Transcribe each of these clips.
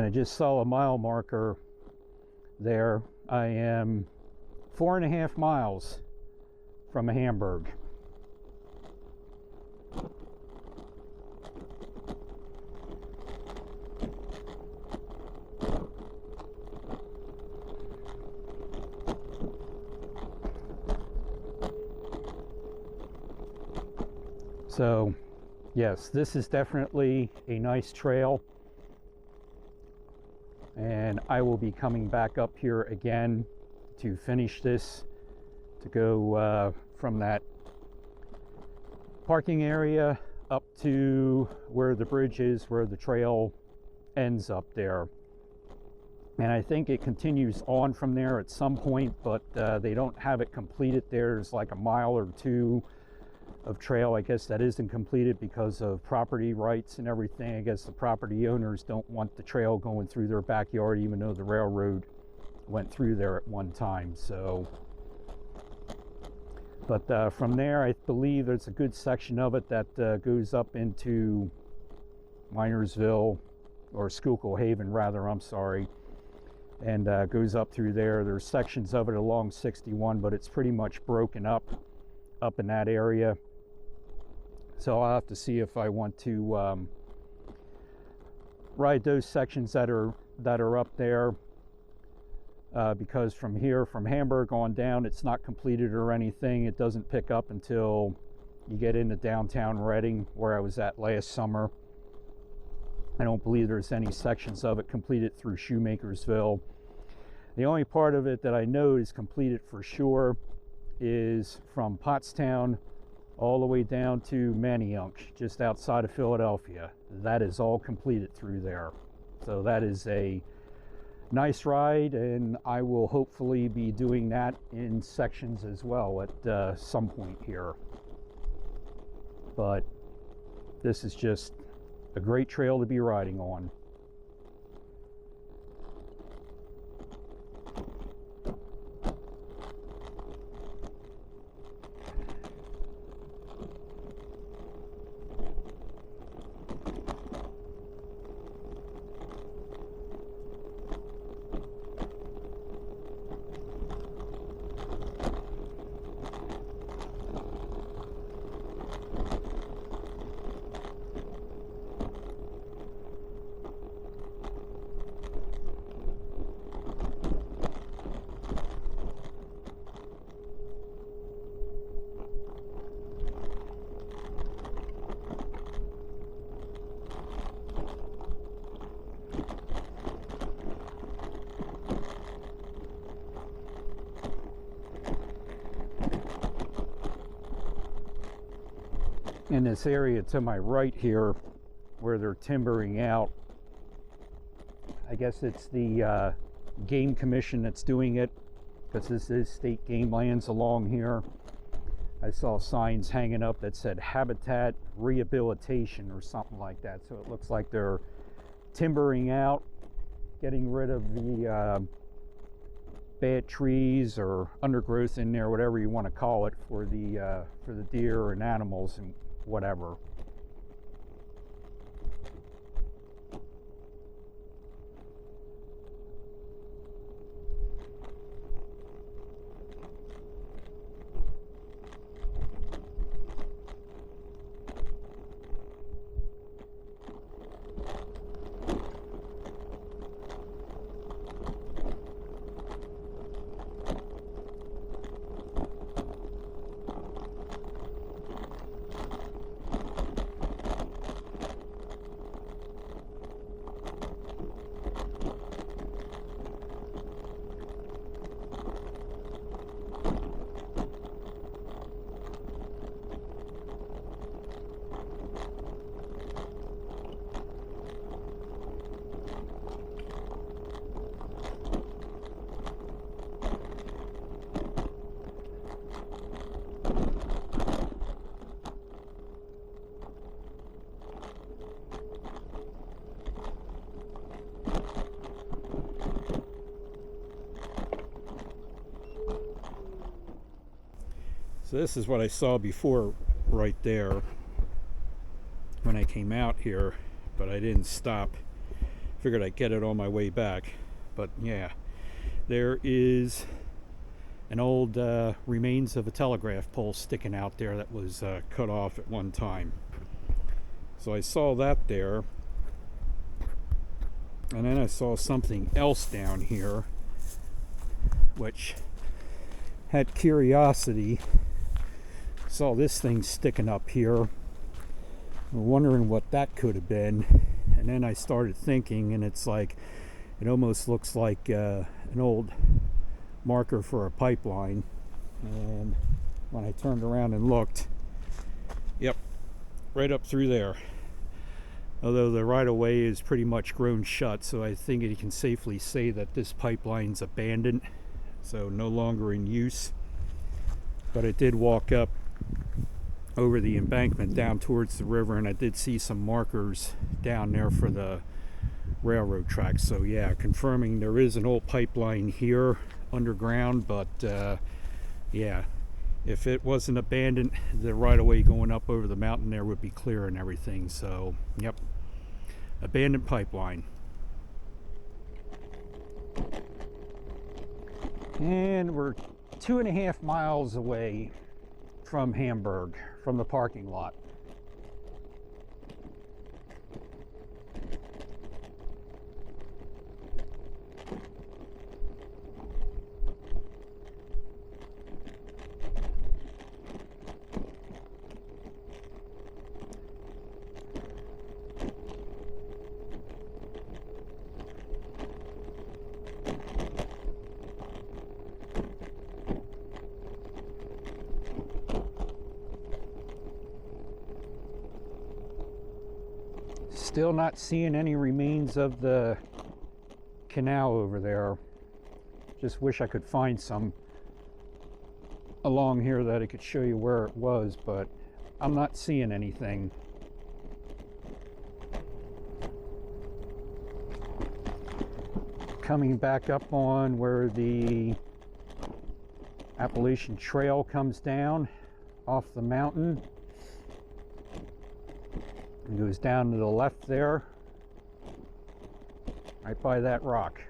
I just saw a mile marker there. I am 4.5 miles from Hamburg. So yes, this is definitely a nice trail, and I will be coming back up here again to finish this, to go from that parking area up to where the bridge is, where the trail ends up there. And I think it continues on from there at some point, but they don't have it completed. There's like a mile or two of trail, I guess, that isn't completed because of property rights and everything. I guess the property owners don't want the trail going through their backyard, even though the railroad went through there at one time. So, but from there, I believe there's a good section of it that goes up into Minersville, or Schuylkill Haven rather, I'm sorry, and goes up through there. There's sections of it along 61, but it's pretty much broken up in that area. So I'll have to see if I want to ride those sections that are up there, because from here, from Hamburg on down, it's not completed or anything. It doesn't pick up until you get into downtown Reading, where I was at last summer. I don't believe there's any sections of it completed through Shoemakersville. The only part of it that I know is completed for sure is from Pottstown all the way down to Manayunk, just outside of Philadelphia. That is all completed through there. So that is a nice ride, and I will hopefully be doing that in sections as well at some point here. But this is just a great trail to be riding on. In this area to my right here, where they're timbering out, I guess it's the Game Commission that's doing it, because this is state game lands along here. I saw signs hanging up that said habitat rehabilitation or something like that. So it looks like they're timbering out, getting rid of the bad trees or undergrowth in there, whatever you want to call it, for the deer and animals and whatever. So this is what I saw before right there when I came out here, but I didn't stop figured I'd get it on my way back. But yeah, there is an old remains of a telegraph pole sticking out there that was cut off at one time. So I saw that there, and then I saw something else down here which had curiosity. Saw this thing sticking up here, wondering what that could have been. And then I started thinking, and it's like, it almost looks like an old marker for a pipeline. And when I turned around and looked, yep, right up through there. Although the right-of-way is pretty much grown shut, so I think you can safely say that this pipeline's abandoned, so no longer in use. But it did walk up over the embankment down towards the river, and I did see some markers down there for the railroad tracks. So yeah, confirming there is an old pipeline here underground, but yeah, if it wasn't abandoned, the right-of-way going up over the mountain there would be clear and everything. So yep, abandoned pipeline. And we're 2.5 miles away from Hamburg, from the parking lot. Still not seeing any remains of the canal over there. Just wish I could find some along here that I could show you where it was, but I'm not seeing anything. Coming back up on where the Appalachian Trail comes down off the mountain. It goes down to the left there, right by that rock.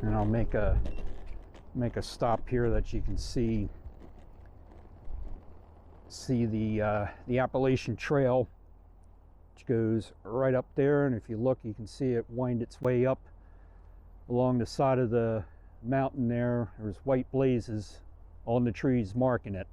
And I'll make a stop here that you can see the Appalachian Trail, which goes right up there. And if you look, you can see it wind its way up along the side of the mountain there. There's white blazes on the trees marking it.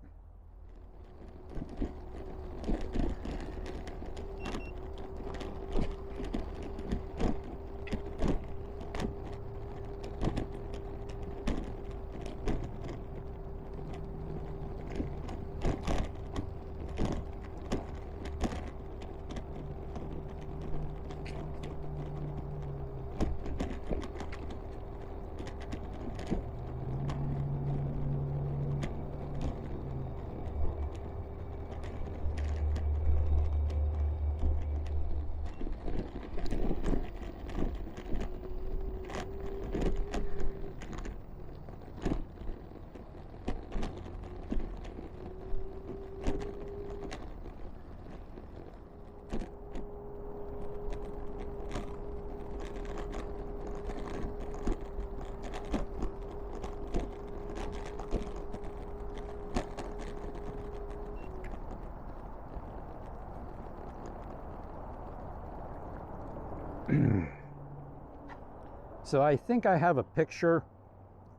So I think I have a picture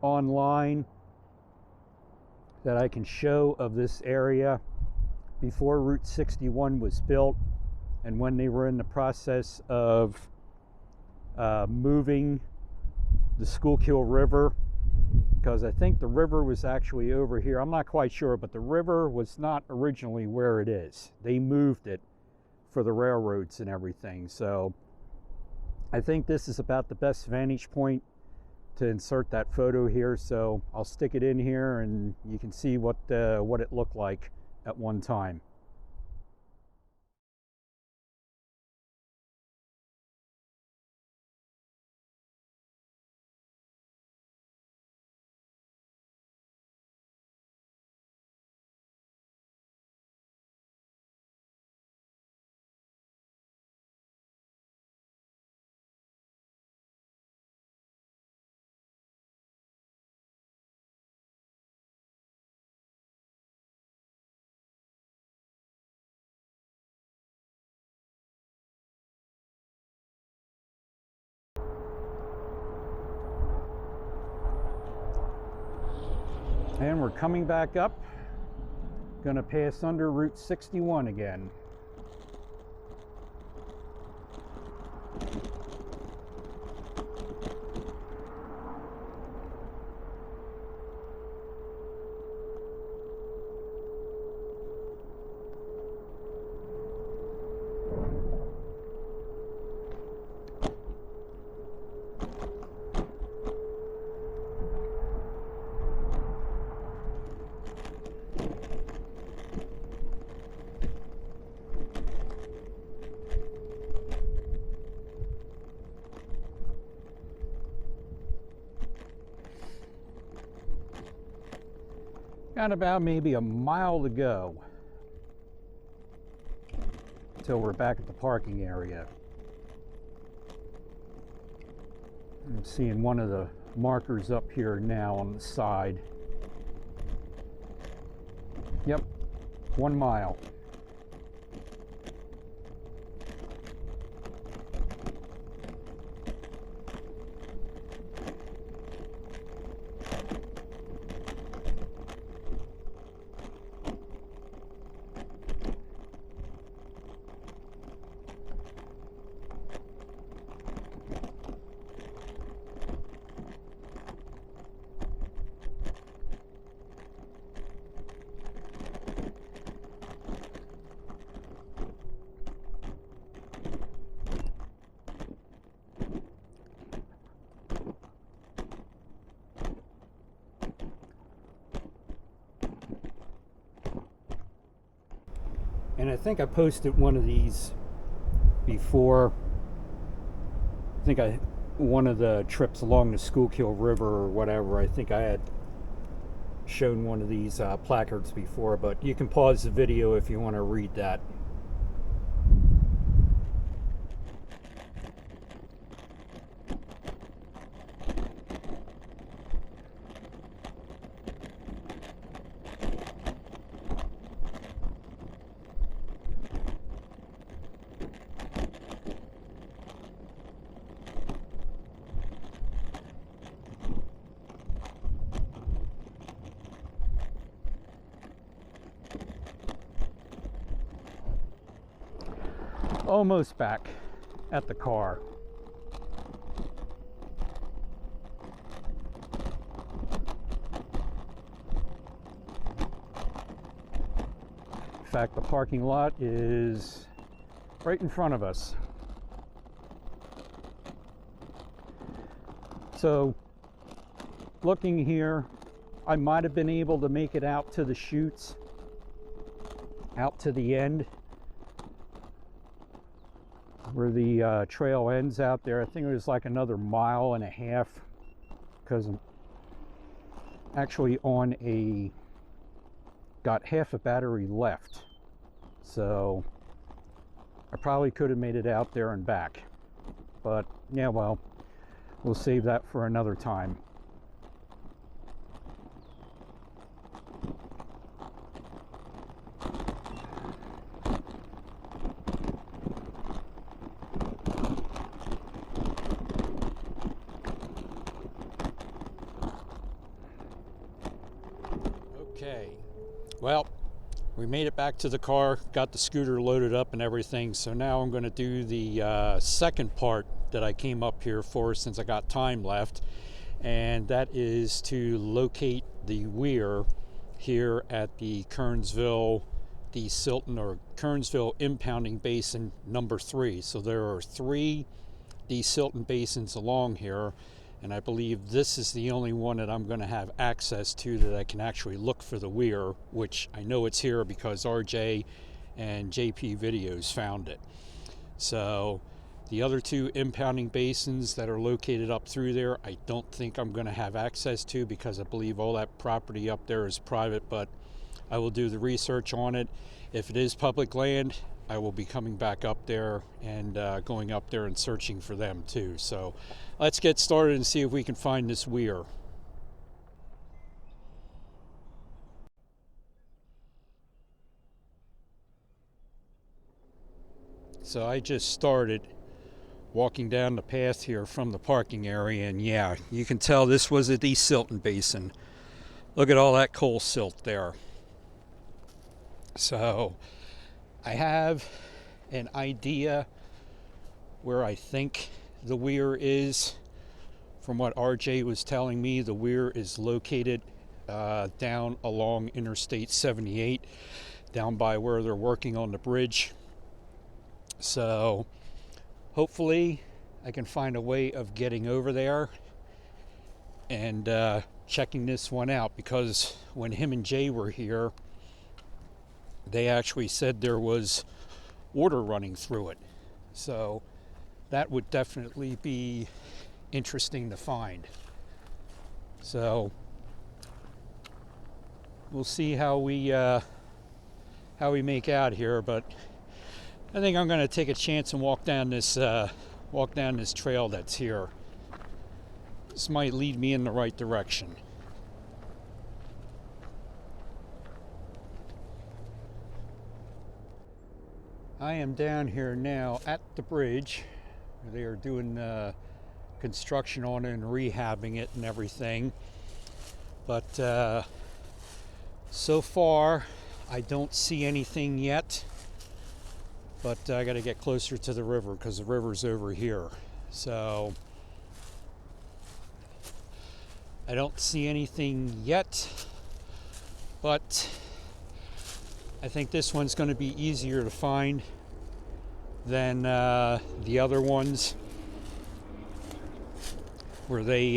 online that I can show of this area before Route 61 was built and when they were in the process of moving the Schuylkill River, because I think the river was actually over here. I'm not quite sure, but the river was not originally where it is. They moved it for the railroads and everything. So I think this is about the best vantage point to insert that photo here. So I'll stick it in here and you can see what it looked like at one time. And we're coming back up. Gonna pass under Route 61 again. Got about maybe a mile to go until we're back at the parking area. I'm seeing one of the markers up here now on the side. Yep, 1 mile. And I think I posted one of these before. I think one of the trips along the Schuylkill River or whatever, I think I had shown one of these placards before, but you can pause the video if you want to read that. Almost back at the car. In fact, the parking lot is right in front of us. So, looking here, I might have been able to make it out to the chutes, out to the end, where the trail ends out there. I think it was like another 1.5 miles, because I'm actually got half a battery left. So I probably could have made it out there and back. But yeah, well, we'll save that for another time. Okay, well, we made it back to the car, got the scooter loaded up and everything, so now I'm going to do the second part that I came up here for, since I got time left, and that is to locate the weir here at the Kernsville desilting or Kernsville impounding basin number 3. So there are 3 desilting basins along here, and I believe this is the only one that I'm going to have access to that I can actually look for the weir, which I know it's here because RJ and JP Videos found it. So the other 2 impounding basins that are located up through there, I don't think I'm going to have access to, because I believe all that property up there is private, but I will do the research on it. If it is public land, I will be coming back up there and going up there and searching for them too. So let's get started and see if we can find this weir. So I just started walking down the path here from the parking area, and yeah, you can tell this was a desilting basin. Look at all that coal silt there. So I have an idea where I think the weir is. From what RJ was telling me, the weir is located down along Interstate 78, down by where they're working on the bridge. So hopefully I can find a way of getting over there and checking this one out, because when him and Jay were here, they actually said there was water running through it. So that would definitely be interesting to find. So we'll see how we make out here, but I think I'm going to take a chance and walk down this trail that's here. This might lead me in the right direction. I am down here now at the bridge. They are doing construction on it and rehabbing it and everything. But so far, I don't see anything yet. But I got to get closer to the river because the river's over here. So I don't see anything yet, but I think this one's going to be easier to find than the other ones, where they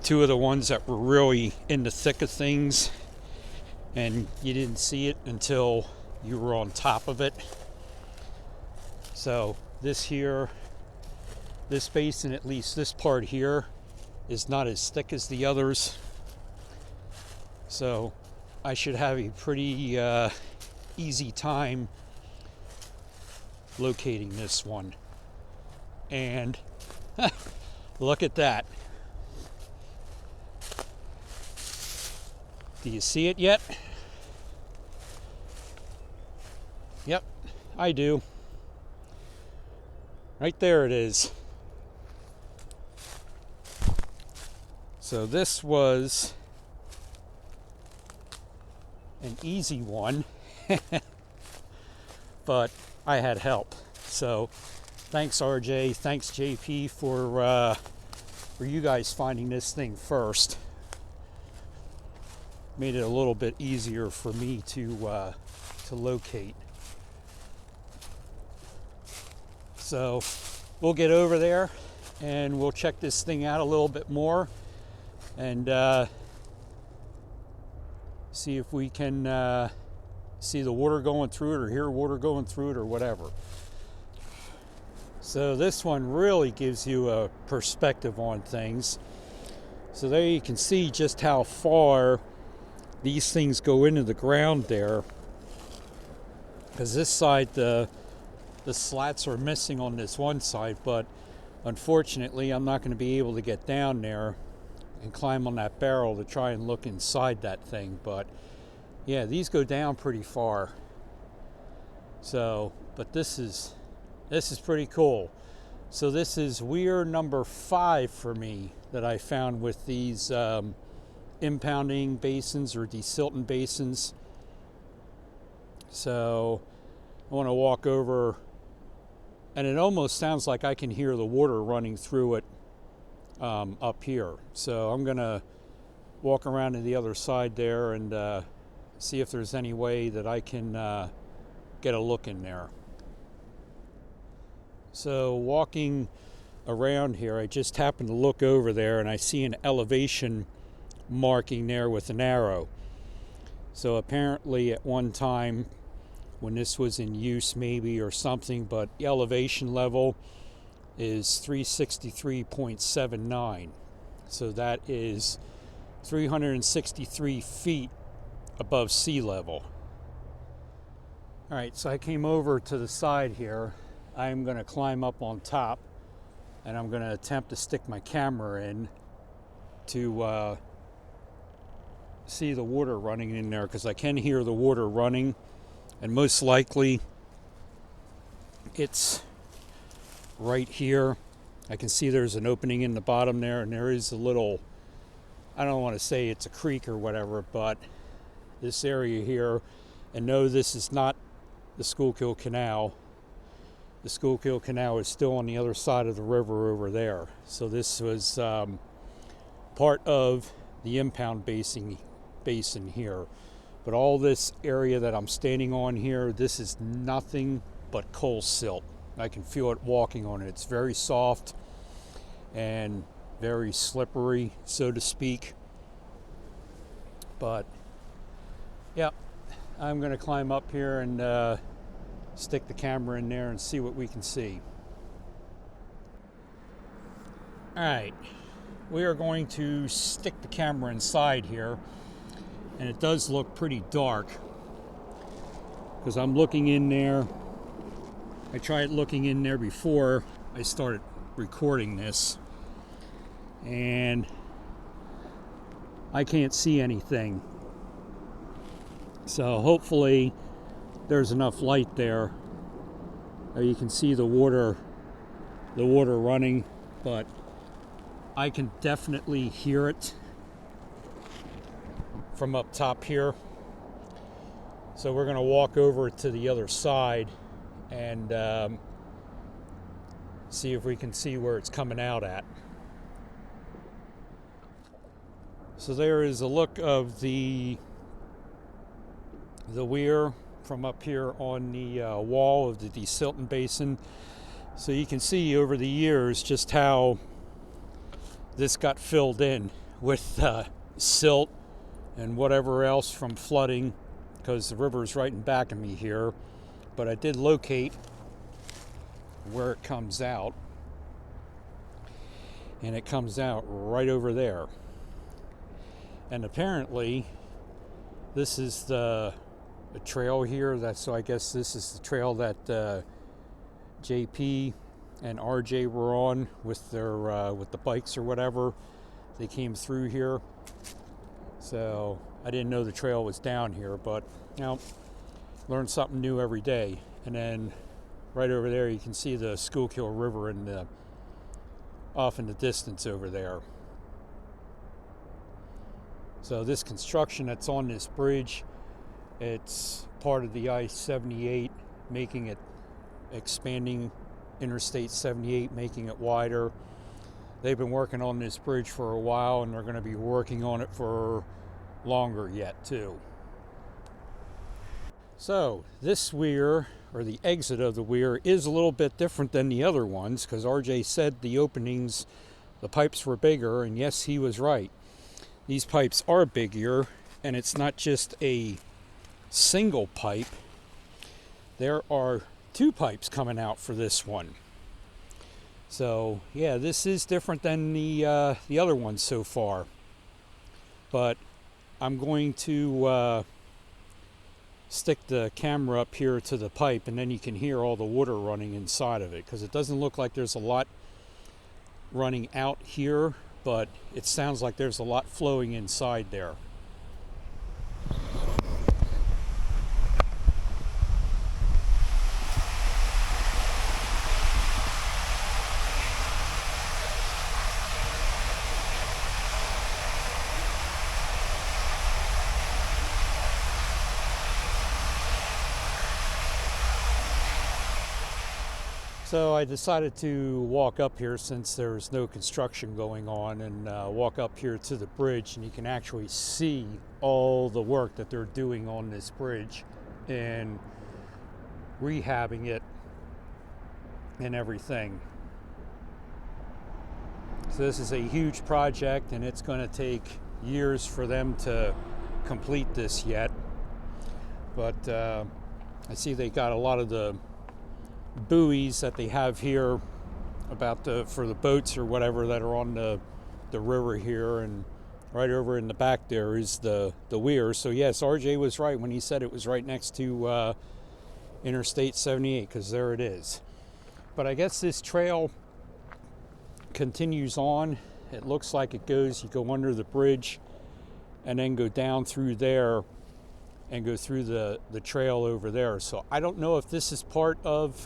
two of the ones that were really in the thick of things and you didn't see it until you were on top of it. So this here, this basin, at least this part here, is not as thick as the others. So I should have a pretty easy time locating this one. And look at that. Do you see it yet? Yep, I do. Right there it is. So this was an easy one, but I had help. So thanks RJ, thanks JP for you guys finding this thing first. Made it a little bit easier for me to locate. So we'll get over there and we'll check this thing out a little bit more and see if we can see the water going through it or hear water going through it or whatever. So this one really gives you a perspective on things. So there you can see just how far these things go into the ground there, because this side the slats are missing on this one side, but unfortunately I'm not going to be able to get down there and climb on that barrel to try and look inside that thing. But yeah, these go down pretty far. So, but this is pretty cool. So this is weir number 5 for me that I found with these impounding basins or desilting basins. So I want to walk over, and it almost sounds like I can hear the water running through it up here. So I'm gonna walk around to the other side there and see if there's any way that I can get a look in there. So walking around here, I just happened to look over there and I see an elevation marking there with an arrow. So apparently at one time when this was in use maybe or something, but the elevation level is 363.79. So that is 363 feet above sea level. All right, so I came over to the side here. I'm going to climb up on top and I'm going to attempt to stick my camera in to see the water running in there, because I can hear the water running, and most likely it's right here. I can see there's an opening in the bottom there, and there is a little I don't want to say it's a creek or whatever, but this area here, and no, this is not the Schuylkill Canal. The Schuylkill Canal is still on the other side of the river over there. So this was part of the impound basin here. But all this area that I'm standing on here, this is nothing but coal silt. I can feel it walking on it. It's very soft and very slippery, so to speak. But yeah, I'm going to climb up here and stick the camera in there and see what we can see. All right, we are going to stick the camera inside here, and it does look pretty dark because I'm looking in there. I tried looking in there before I started recording this, and I can't see anything. So hopefully there's enough light there. You can see the water running, but I can definitely hear it from up top here. So we're going to walk over to the other side and see if we can see where it's coming out at. So there is a look of the weir from up here on the wall of the desilting basin. So you can see over the years just how this got filled in with silt and whatever else from flooding, because the river is right in back of me here. But I did locate where it comes out, and it comes out right over there. And apparently this is the trail here. So I guess this is the trail that JP and RJ were on with their with the bikes or whatever. They came through here. So I didn't know the trail was down here, but you know, learn something new every day. And then right over there you can see the Schuylkill River off in the distance over there. So this construction that's on this bridge, it's part of the I-78, making it, expanding Interstate 78, making it wider. They've been working on this bridge for a while, and they're going to be working on it for longer yet too. So this weir, or the exit of the weir, is a little bit different than the other ones, because RJ said the openings, the pipes were bigger, and yes, he was right. These pipes are bigger, and it's not just a single pipe. There are two pipes coming out for this one. So yeah, this is different than the other ones so far. But I'm going to stick the camera up here to the pipe, and then you can hear all the water running inside of it, because it doesn't look like there's a lot running out here, but it sounds like there's a lot flowing inside there. So I decided to walk up here, since there's no construction going on, and walk up here to the bridge, and you can actually see all the work that they're doing on this bridge and rehabbing it and everything. So this is a huge project, and it's going to take years for them to complete this yet. But I see they got a lot of the buoys that they have here for the boats or whatever that are on the river here, and right over in the back there is the weir. So yes, RJ was right when he said it was right next to Interstate 78, because there it is. But I guess this trail continues on. It looks like it goes, you go under the bridge and then go down through there and go through the trail over there. So I don't know if this is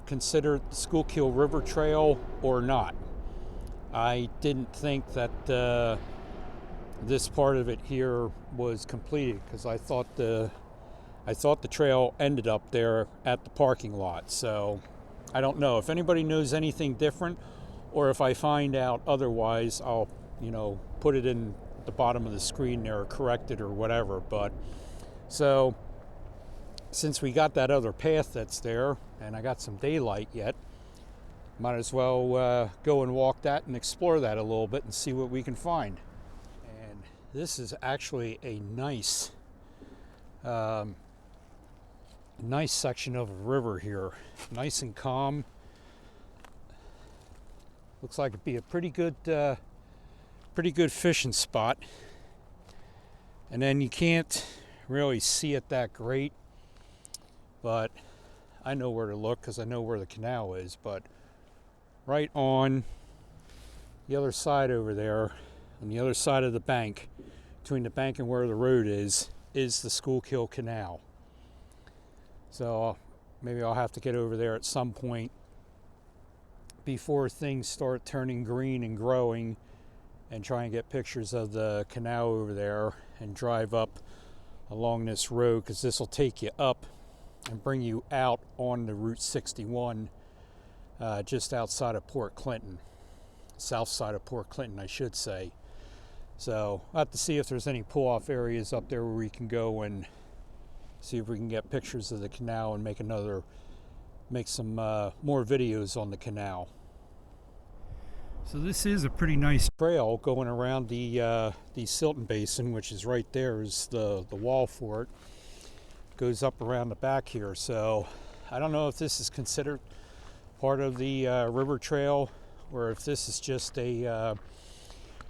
considered the Schuylkill River Trail or not. I didn't think that this part of it here was completed, because I thought the trail ended up there at the parking lot. So I don't know if anybody knows anything different, or if I find out otherwise, I'll, put it in the bottom of the screen there, or correct it or whatever. But so since we got that other path that's there and I got some daylight yet, might as well go and walk that and explore that a little bit and see what we can find. And this is actually a nice section of a river here, nice and calm. Looks like it'd be a pretty good fishing spot. And then you can't really see it that great, but I know where to look because I know where the canal is. But right on the other side over there, on the other side of the bank, between the bank and where the road is the Schuylkill Canal. So maybe I'll have to get over there at some point before things start turning green and growing, and try and get pictures of the canal over there and drive up along this road, because this will take you up and bring you out on the Route 61 just outside of Port Clinton, south side of Port Clinton, I should say. So I'll have to see if there's any pull-off areas up there where we can go and see if we can get pictures of the canal and make some more videos on the canal. So this is a pretty nice trail going around the Silton Basin, which is right there, is the wall for it. Goes up around the back here. So I don't know if this is considered part of the river trail, or if this is just a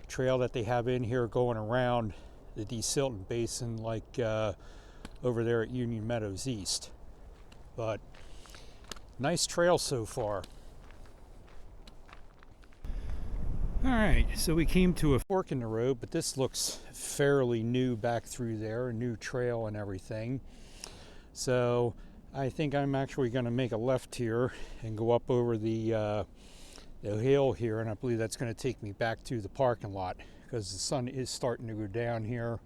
trail that they have in here going around the Silton Basin, like over there at Union Meadows East. But nice trail so far. All right, so we came to a fork in the road, but this looks fairly new back through there, a new trail and everything. So I think I'm actually going to make a left here and go up over the hill here, and I believe that's going to take me back to the parking lot, because the sun is starting to go down here.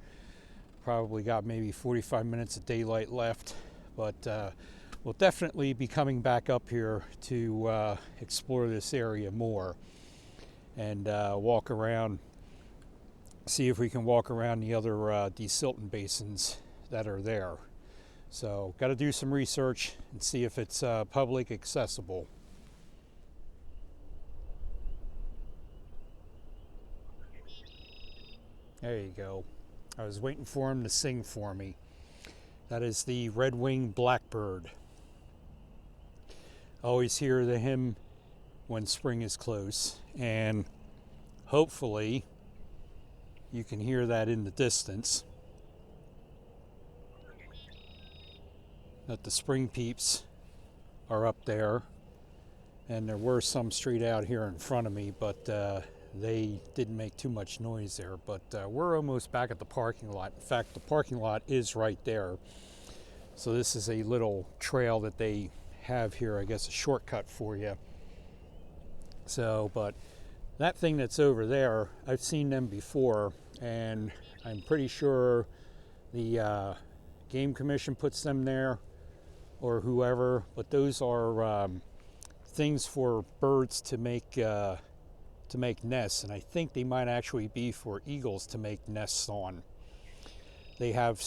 Probably got maybe 45 minutes of daylight left, but we'll definitely be coming back up here to explore this area more and walk around, see if we can walk around the other desilting basins that are there. So got to do some research and see if it's public accessible. There you go. I was waiting for him to sing for me. That is the red-winged blackbird. Always hear the hymn when spring is close, and hopefully you can hear that in the distance, that the spring peeps are up there. And there were some straight out here in front of me, but they didn't make too much noise there. But we're almost back at the parking lot. In fact, the parking lot is right there. So this is a little trail that they have here, I guess a shortcut for you. So, but that thing that's over there, I've seen them before, and I'm pretty sure the Game Commission puts them there, or whoever, but those are things for birds to make nests, and I think they might actually be for eagles to make nests on. They have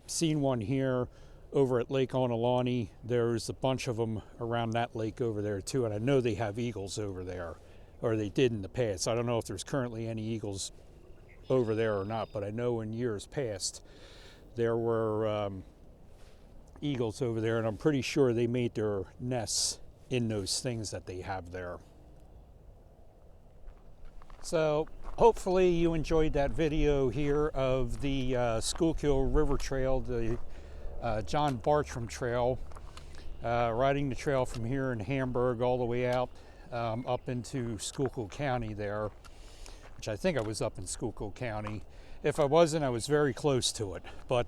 seen one here over at Lake Onalani. There's a bunch of them around that lake over there too, and I know they have eagles over there, or they did in the past. I don't know if there's currently any eagles over there or not, but I know in years past there were eagles over there, and I'm pretty sure they made their nests in those things that they have there. So hopefully you enjoyed that video here of the Schuylkill River Trail, the John Bartram Trail, riding the trail from here in Hamburg all the way out up into Schuylkill County there, which I think I was up in Schuylkill County. If I wasn't, I was very close to it. But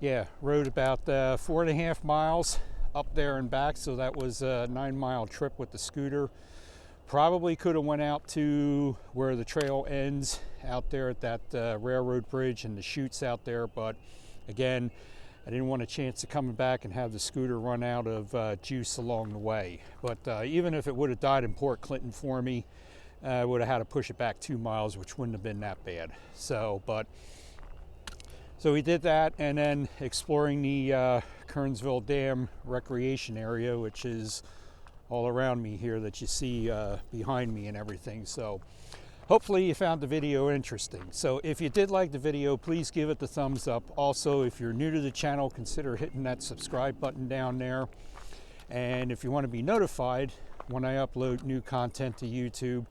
yeah, rode about 4.5 miles up there and back, so that was a 9-mile trip with the scooter. Probably could have went out to where the trail ends out there at that railroad bridge and the chutes out there, but again, I didn't want a chance of coming back and have the scooter run out of juice along the way. But even if it would have died in Port Clinton for me, I would have had to push it back 2 miles, which wouldn't have been that bad. So we did that, and then exploring the Kernsville Dam recreation area, which is all around me here that you see behind me and everything. So hopefully you found the video interesting. So if you did like the video, please give it the thumbs up. Also, if you're new to the channel, consider hitting that subscribe button down there. And if you want to be notified when I upload new content to YouTube,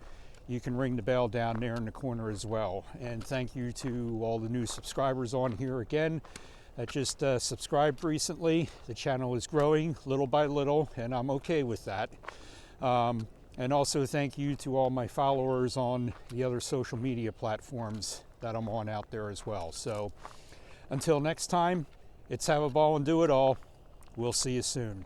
you can ring the bell down there in the corner as well. And thank you to all the new subscribers on here again that just subscribed recently. The channel is growing little by little, and I'm okay with that. And also thank you to all my followers on the other social media platforms that I'm on out there as well. So until next time, it's have a ball and do it all. We'll see you soon.